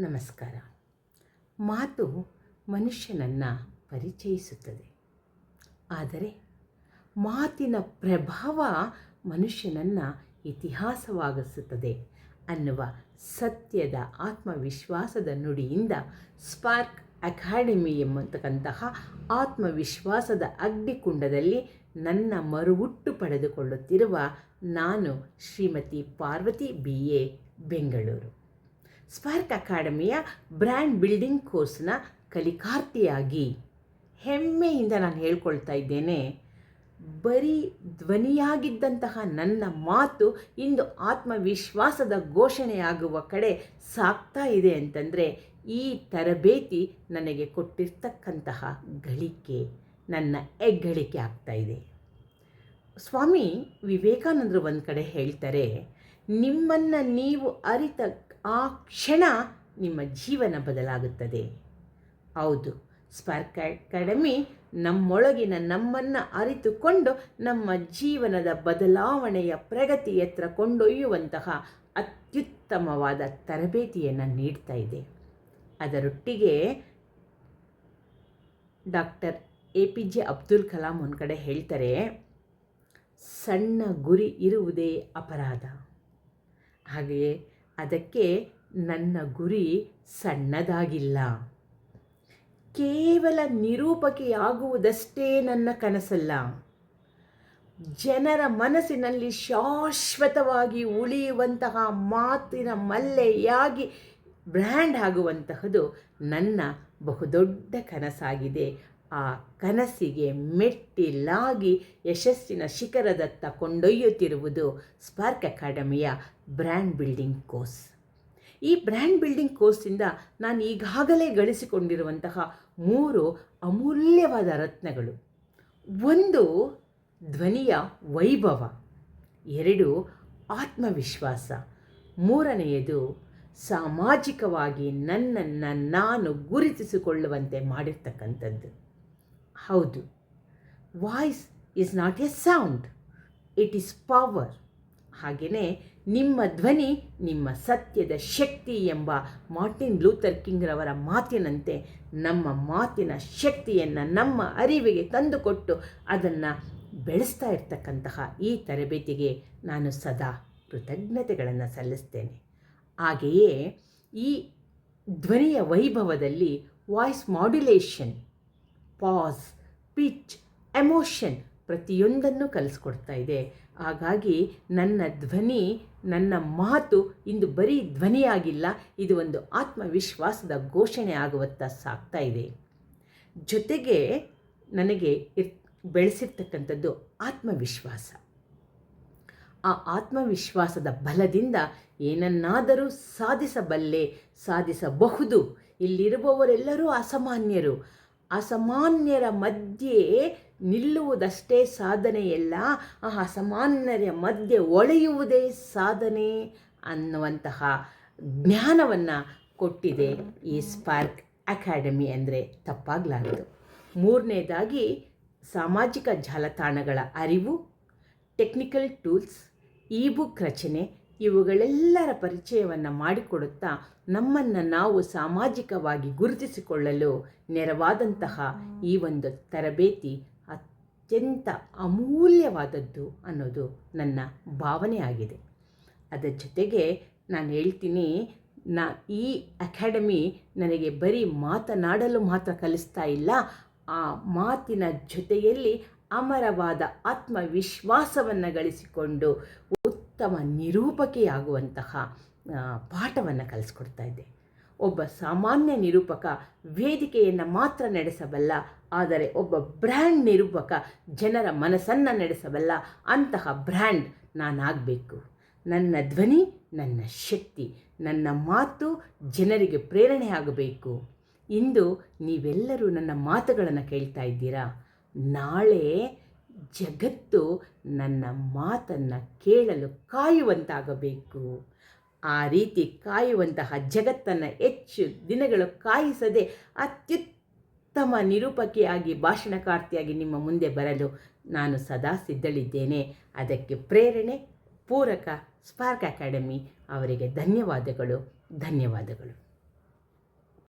ನಮಸ್ಕಾರ. ಮಾತು ಮನುಷ್ಯನನ್ನು ಪರಿಚಯಿಸುತ್ತದೆ, ಆದರೆ ಮಾತಿನ ಪ್ರಭಾವ ಮನುಷ್ಯನನ್ನು ಇತಿಹಾಸವಾಗಿಸುತ್ತದೆ ಅನ್ನುವ ಸತ್ಯದ ಆತ್ಮವಿಶ್ವಾಸದ ನುಡಿಯಿಂದ ಸ್ಪಾರ್ಕ್ ಅಕಾಡೆಮಿ ಎಂಬತಕ್ಕಂತಹ ಆತ್ಮವಿಶ್ವಾಸದ ಅಗ್ನಿಕುಂಡದಲ್ಲಿ ನನ್ನ ಮರುಹುಟ್ಟು ಪಡೆದುಕೊಳ್ಳುತ್ತಿರುವ ನಾನು ಶ್ರೀಮತಿ ಪಾರ್ವತಿ BA, ಬೆಂಗಳೂರು. ಸ್ಪಾರ್ಕ್ ಅಕಾಡೆಮಿಯ ಬ್ರ್ಯಾಂಡ್ ಬಿಲ್ಡಿಂಗ್ ಕೋರ್ಸ್ನ ಕಲಿಕಾರ್ಥಿಯಾಗಿ ಹೆಮ್ಮೆಯಿಂದ ನಾನು ಹೇಳ್ಕೊಳ್ತಾ ಇದ್ದೇನೆ. ಬರೀ ಧ್ವನಿಯಾಗಿದ್ದಂತಹ ನನ್ನ ಮಾತು ಇಂದು ಆತ್ಮವಿಶ್ವಾಸದ ಘೋಷಣೆಯಾಗುವ ಕಡೆ ಸಾಗ್ತಾ ಇದೆ ಅಂತಂದರೆ ಈ ತರಬೇತಿ ನನಗೆ ಕೊಟ್ಟಿರ್ತಕ್ಕಂತಹ ಗಳಿಕೆ, ನನ್ನ ಹೆಗ್ಗಳಿಕೆ ಆಗ್ತಾ ಇದೆ. ಸ್ವಾಮಿ ವಿವೇಕಾನಂದರು ಒಂದು ಕಡೆ ಹೇಳ್ತಾರೆ, ನಿಮ್ಮನ್ನು ನೀವು ಅರಿತ ಆ ಕ್ಷಣ ನಿಮ್ಮ ಜೀವನ ಬದಲಾಗುತ್ತದೆ. ಹೌದು, ಸ್ಪಾರ್ಕ್ ಅಕಾಡೆಮಿ ನಮ್ಮೊಳಗಿನ ನಮ್ಮನ್ನು ಅರಿತುಕೊಂಡು ನಮ್ಮ ಜೀವನದ ಬದಲಾವಣೆಯ ಪ್ರಗತಿಯತ್ತ ಕೊಂಡೊಯ್ಯುವಂತಹ ಅತ್ಯುತ್ತಮವಾದ ತರಬೇತಿಯನ್ನು ನೀಡ್ತಾ ಇದೆ. ಅದರೊಟ್ಟಿಗೆ ಡಾಕ್ಟರ್ APJ ಅಬ್ದುಲ್ ಕಲಾಂ ಒಂದು ಕಡೆ ಹೇಳ್ತಾರೆ, ಸಣ್ಣ ಗುರಿ ಇರುವುದೇ ಅಪರಾಧ. ಹಾಗೆಯೇ ಅದಕ್ಕೆ ನನ್ನ ಗುರಿ ಸಣ್ಣದಾಗಿಲ್ಲ, ಕೇವಲ ನಿರೂಪಕಿಯಾಗುವುದಷ್ಟೇ ನನ್ನ ಕನಸಲ್ಲ. ಜನರ ಮನಸ್ಸಿನಲ್ಲಿ ಶಾಶ್ವತವಾಗಿ ಉಳಿಯುವಂತಹ ಮಾತಿನ ಮಲ್ಲೆಯಾಗಿ ಬ್ರ್ಯಾಂಡ್ ಆಗುವಂತಹದ್ದು ನನ್ನ ಬಹುದೊಡ್ಡ ಕನಸಾಗಿದೆ. ಆ ಕನಸಿಗೆ ಮೆಟ್ಟಿಲಾಗಿ ಯಶಸ್ಸಿನ ಶಿಖರದತ್ತ ಕೊಂಡೊಯ್ಯುತ್ತಿರುವುದು ಸ್ಪಾರ್ಕ್ ಅಕಾಡೆಮಿಯ ಬ್ರ್ಯಾಂಡ್ ಬಿಲ್ಡಿಂಗ್ ಕೋರ್ಸ್. ಈ ಬ್ರ್ಯಾಂಡ್ ಬಿಲ್ಡಿಂಗ್ ಕೋರ್ಸಿಂದ ನಾನು ಈಗಾಗಲೇ ಗಳಿಸಿಕೊಂಡಿರುವಂತಹ 3 ಅಮೂಲ್ಯವಾದ ರತ್ನಗಳು: 1 ಧ್ವನಿಯ ವೈಭವ, 2 ಆತ್ಮವಿಶ್ವಾಸ, 3ನೇಯದು ಸಾಮಾಜಿಕವಾಗಿ ನನ್ನನ್ನು ನಾನು ಗುರುತಿಸಿಕೊಳ್ಳುವಂತೆ ಮಾಡಿರ್ತಕ್ಕಂಥದ್ದು. ಹೌದು, voice is not A sound, it is power. ಹಾಗೆಯೇ ನಿಮ್ಮ ಧ್ವನಿ ನಿಮ್ಮ ಸತ್ಯದ ಶಕ್ತಿ ಎಂಬ ಮಾರ್ಟಿನ್ ಲೂಥರ್ ಕಿಂಗ್ರವರ ಮಾತಿನಂತೆ ನಮ್ಮ ಮಾತಿನ ಶಕ್ತಿಯನ್ನು ನಮ್ಮ ಅರಿವಿಗೆ ತಂದುಕೊಟ್ಟು ಅದನ್ನು ಬೆಳೆಸ್ತಾ ಇರ್ತಕ್ಕಂತಹ ಈ ತರಬೇತಿಗೆ ನಾನು ಸದಾ ಕೃತಜ್ಞತೆಗಳನ್ನು ಸಲ್ಲಿಸ್ತೇನೆ. ಹಾಗೆಯೇ ಈ ಧ್ವನಿಯ ವೈಭವದಲ್ಲಿ voice modulation, pause, pitch, emotion ಪ್ರತಿಯೊಂದನ್ನು ಕಲಿಸ್ಕೊಡ್ತಾ ಇದೆ. ಹಾಗಾಗಿ ನನ್ನ ಧ್ವನಿ, ನನ್ನ ಮಾತು ಇಂದು ಬರೀ ಧ್ವನಿಯಾಗಿಲ್ಲ, ಇದು ಒಂದು ಆತ್ಮವಿಶ್ವಾಸದ ಘೋಷಣೆ ಆಗುವತ್ತ ಸಾಗ್ತಾ ಇದೆ. ಜೊತೆಗೆ ನನಗೆ ಬೆಳೆಸಿರ್ತಕ್ಕಂಥದ್ದು ಆತ್ಮವಿಶ್ವಾಸ. ಆ ಆತ್ಮವಿಶ್ವಾಸದ ಬಲದಿಂದ ಏನನ್ನಾದರೂ ಸಾಧಿಸಬಲ್ಲೆ, ಸಾಧಿಸಬಹುದು. ಇಲ್ಲಿರುವವರೆಲ್ಲರೂ ಅಸಾಮಾನ್ಯರು. ಅಸಾಮಾನ್ಯರ ಮಧ್ಯೆ ನಿಲ್ಲುವುದಷ್ಟೇ ಸಾಧನೆಯಲ್ಲ, ಆ ಅಸಾಮಾನ್ಯರ ಮಧ್ಯೆ ಒಳೆಯುವುದೇ ಸಾಧನೆ ಅನ್ನುವಂತಹ ಜ್ಞಾನವನ್ನು ಕೊಟ್ಟಿದೆ ಈ ಸ್ಪಾರ್ಕ್ ಅಕಾಡೆಮಿ ಅಂದರೆ ತಪ್ಪಾಗಲಾರದು. 3ನೇದಾಗಿ ಸಾಮಾಜಿಕ ಜಾಲತಾಣಗಳ ಅರಿವು, ಟೆಕ್ನಿಕಲ್ ಟೂಲ್ಸ್, ಇಬುಕ್ ರಚನೆ, ಇವುಗಳೆಲ್ಲರ ಪರಿಚಯವನ್ನು ಮಾಡಿಕೊಡುತ್ತಾ ನಮ್ಮನ್ನು ನಾವು ಸಾಮಾಜಿಕವಾಗಿ ಗುರುತಿಸಿಕೊಳ್ಳಲು ನೆರವಾದಂತಹ ಈ ಒಂದು ತರಬೇತಿ ಅತ್ಯಂತ ಅಮೂಲ್ಯವಾದದ್ದು ಅನ್ನೋದು ನನ್ನ ಭಾವನೆ ಆಗಿದೆ. ಅದರ ಜೊತೆಗೆ ನಾನು ಹೇಳ್ತೀನಿ, ಈ ಅಕಾಡೆಮಿ ನನಗೆ ಬರೀ ಮಾತನಾಡಲು ಮಾತ್ರ ಕಲಿಸ್ತಾ ಇಲ್ಲ, ಆ ಮಾತಿನ ಜೊತೆಯಲ್ಲಿ ಅಮರವಾದ ಆತ್ಮವಿಶ್ವಾಸವನ್ನು ಗಳಿಸಿಕೊಂಡು ಉತ್ತಮ ನಿರೂಪಕಿಯಾಗುವಂತಹ ಪಾಠವನ್ನು ಕಲಿಸ್ಕೊಡ್ತಾ ಇದೆ. ಒಬ್ಬ ಸಾಮಾನ್ಯ ನಿರೂಪಕ ವೇದಿಕೆಯನ್ನು ಮಾತ್ರ ನಡೆಸಬಲ್ಲ, ಆದರೆ ಒಬ್ಬ ಬ್ರ್ಯಾಂಡ್ ನಿರೂಪಕ ಜನರ ಮನಸ್ಸನ್ನು ನಡೆಸಬಲ್ಲ. ಅಂತಹ ಬ್ರ್ಯಾಂಡ್ ನಾನಾಗಬೇಕು. ನನ್ನ ಧ್ವನಿ ನನ್ನ ಶಕ್ತಿ, ನನ್ನ ಮಾತು ಜನರಿಗೆ ಪ್ರೇರಣೆ ಆಗಬೇಕು. ಇಂದು ನೀವೆಲ್ಲರೂ ನನ್ನ ಮಾತುಗಳನ್ನು ಕೇಳ್ತಾ ಇದ್ದೀರಾ. ನಾಳೆ ಜಗತ್ತು ನನ್ನ ಮಾತನ್ನು ಕೇಳಲು ಕಾಯುವಂತಾಗಬೇಕು. ಆ ರೀತಿ ಕಾಯುವಂತಹ ಜಗತ್ತನ್ನು ಹೆಚ್ಚು ದಿನಗಳು ಕಾಯಿಸದೆ ಅತ್ಯುತ್ತಮ ನಿರೂಪಕಿಯಾಗಿ, ಭಾಷಣಕಾರ್ತಿಯಾಗಿ ನಿಮ್ಮ ಮುಂದೆ ಬರಲು ನಾನು ಸದಾ ಸಿದ್ಧಳಿದ್ದೇನೆ. ಅದಕ್ಕೆ ಪ್ರೇರಣೆ ಪೂರಕ ಸ್ಪಾರ್ಕ್ ಅಕಾಡೆಮಿ ಅವರಿಗೆ ಧನ್ಯವಾದಗಳು.